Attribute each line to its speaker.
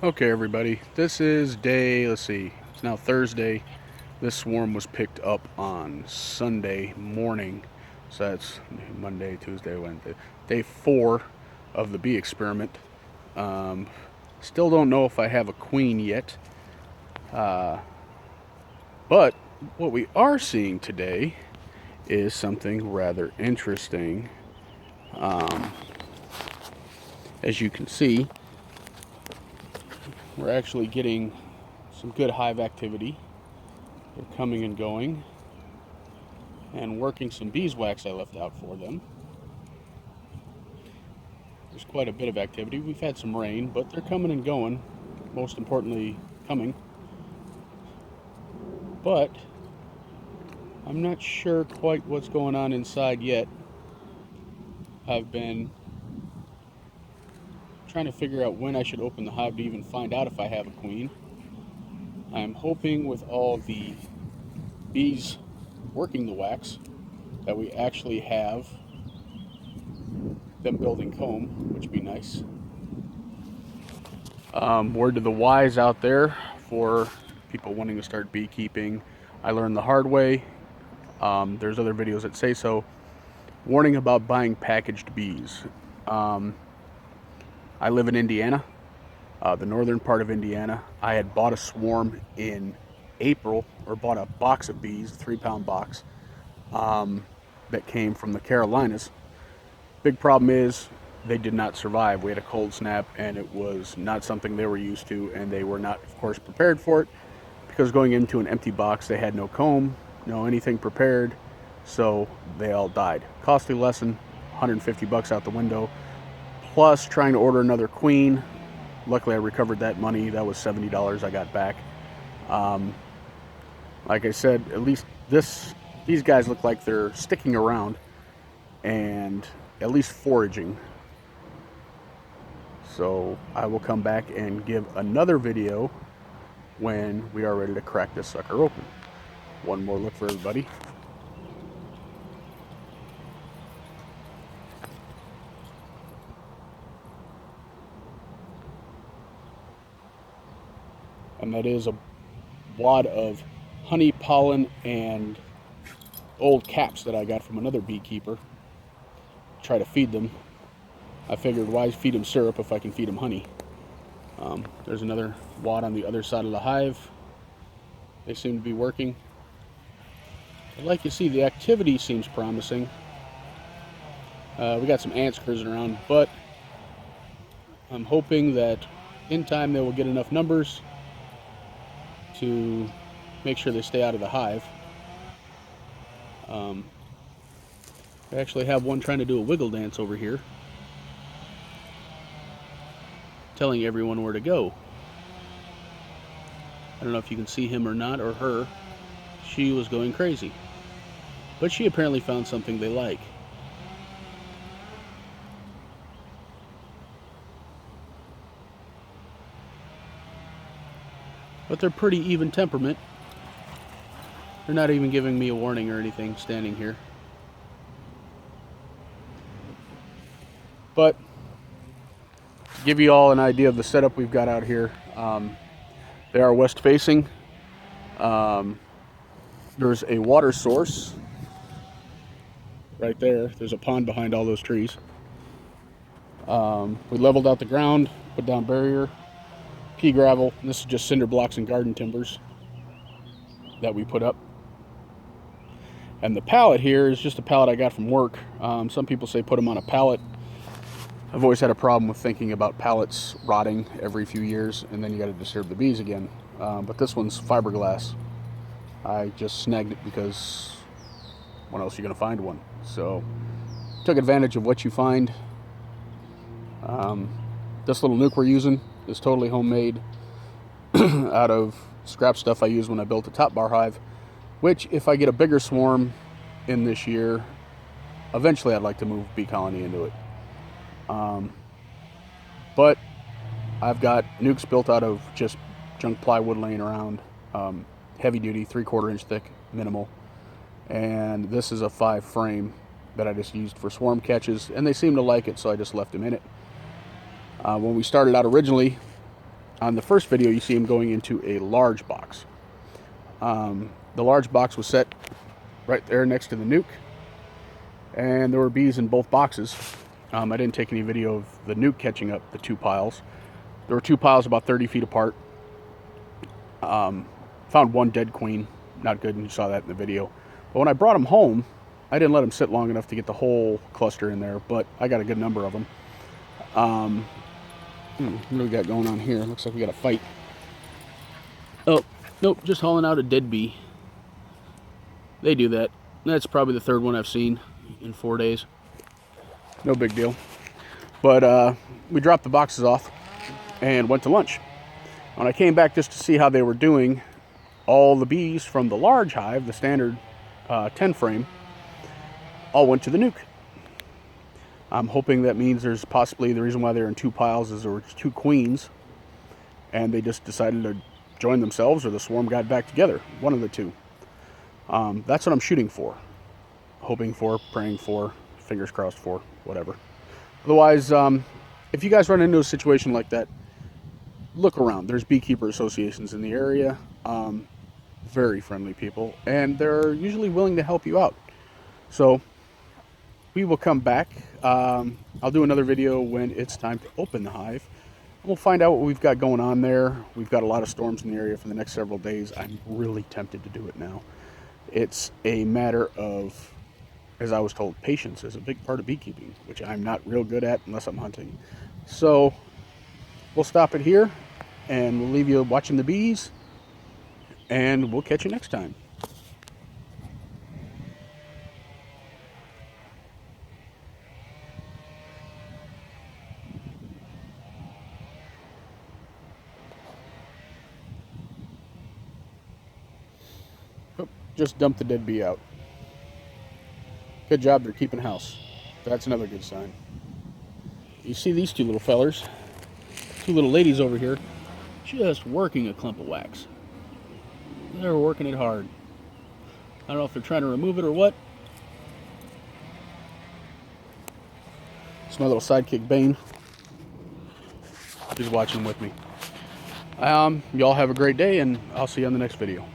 Speaker 1: Okay, everybody, this is day, let's see, it's now Thursday. This swarm was picked up on Sunday morning. So that's Monday, Tuesday, Wednesday. Day 4 of the bee experiment. Um, Still don't know if I have a queen yet. Uh, but what we are seeing today is something rather interesting. Um, as you can see, we're actually getting some good hive activity. They're coming and going and working some beeswax I left out for them. There's quite a bit of activity. We've had some rain, but they're coming and going. Most importantly, coming. But I'm not sure quite what's going on inside yet. I've been trying to figure out when I should open the hive to even find out if I have a queen. I'm hoping with all the bees working the wax that we actually have them building comb, which would be nice. Word to the wise out there for people wanting to start beekeeping. I learned the hard way. There's other videos that say so. Warning about buying packaged bees. I live in Indiana, the northern part of Indiana. I had bought a swarm in April, or bought a box of bees, a 3-pound box, that came from the Carolinas. Big problem is they did not survive. We had a cold snap, and it was not something they were used to, and they were not, of course, prepared for it, because going into an empty box, they had no comb, no anything prepared, so they all died. Costly lesson, 150 bucks out the window, plus trying to order another queen. Luckily, I recovered that money. That was $70 I got back. Like I said, at least these guys look like they're sticking around and at least foraging. So I will come back and give another video when we are ready to crack this sucker open. One more look for everybody. And that is a wad of honey, pollen, and old caps that I got from another beekeeper. Try to feed them. I figured, why feed them syrup if I can feed them honey? There's another wad on the other side of the hive. They seem to be working. But like you see, the activity seems promising. We got some ants cruising around, but I'm hoping that in time they will get enough numbers to make sure they stay out of the hive. I actually have one trying to do a wiggle dance over here, telling everyone where to go. I don't know if you can see him or not, or her. She was going crazy, but she apparently found something they like. But they're pretty even temperament. They're not even giving me a warning or anything standing here. But to give you all an idea of the setup we've got out here, they are west facing. There's a water source right there. There's a pond behind all those trees. We leveled out the ground, put down barrier, pea gravel. This is just cinder blocks and garden timbers that we put up. And the pallet here is just a pallet I got from work. Some people say put them on a pallet. I've always had a problem with thinking about pallets rotting every few years, and then you got to disturb the bees again. But this one's fiberglass. I just snagged it because when else are you going to find one? So took advantage of what you find. This little nuke we're using is totally homemade out of scrap stuff I used when I built a top bar hive, which if I get a bigger swarm in this year, eventually I'd like to move bee colony into it. But I've got nukes built out of just junk plywood laying around, heavy duty, 3/4 inch thick, minimal. And this is a 5 frame that I just used for swarm catches, and they seem to like it, so I just left them in it. When we started out originally, On the first video, you see them going into a large box. The large box was set right there next to the nuke, and there were bees in both boxes. I didn't take any video of the nuke catching up the two piles. There were two piles about 30 feet apart. Found one dead queen, not good, and you saw that in the video. But when I brought them home, I didn't let them sit long enough to get the whole cluster in there, but I got a good number of them. What do we got going on here? Looks like we got a fight. Oh, nope, just hauling out a dead bee. They do that. That's probably the third one I've seen in 4 days. No big deal. But we dropped the boxes off and went to lunch. When I came back just to see how they were doing, all the bees from the large hive, the standard 10 frame, all went to the nuke. I'm hoping that means there's possibly, the reason why they're in two piles is there were two queens and they just decided to join themselves, or the swarm got back together. One of the two. That's what I'm shooting for. Hoping for, praying for, fingers crossed for, whatever. Otherwise, if you guys run into a situation like that, look around. There's beekeeper associations in the area. Very friendly people, and they're usually willing to help you out. So we will come back. I'll do another video when it's time to open the hive. We'll find out what we've got going on there. We've got a lot of storms in the area for the next several days. I'm really tempted to do it now. It's a matter of, as I was told, patience is a big part of beekeeping, which I'm not real good at unless I'm hunting. So we'll stop it here, and we'll leave you watching the bees, and we'll catch you next time. Oh, just dumped the dead bee out. Good job, they're keeping house. That's another good sign. You see these two little fellers, two little ladies over here, just working a clump of wax. They're working it hard. I don't know if they're trying to remove it or what. It's my little sidekick Bane. He's watching with me. Y'all have a great day, and I'll see you on the next video.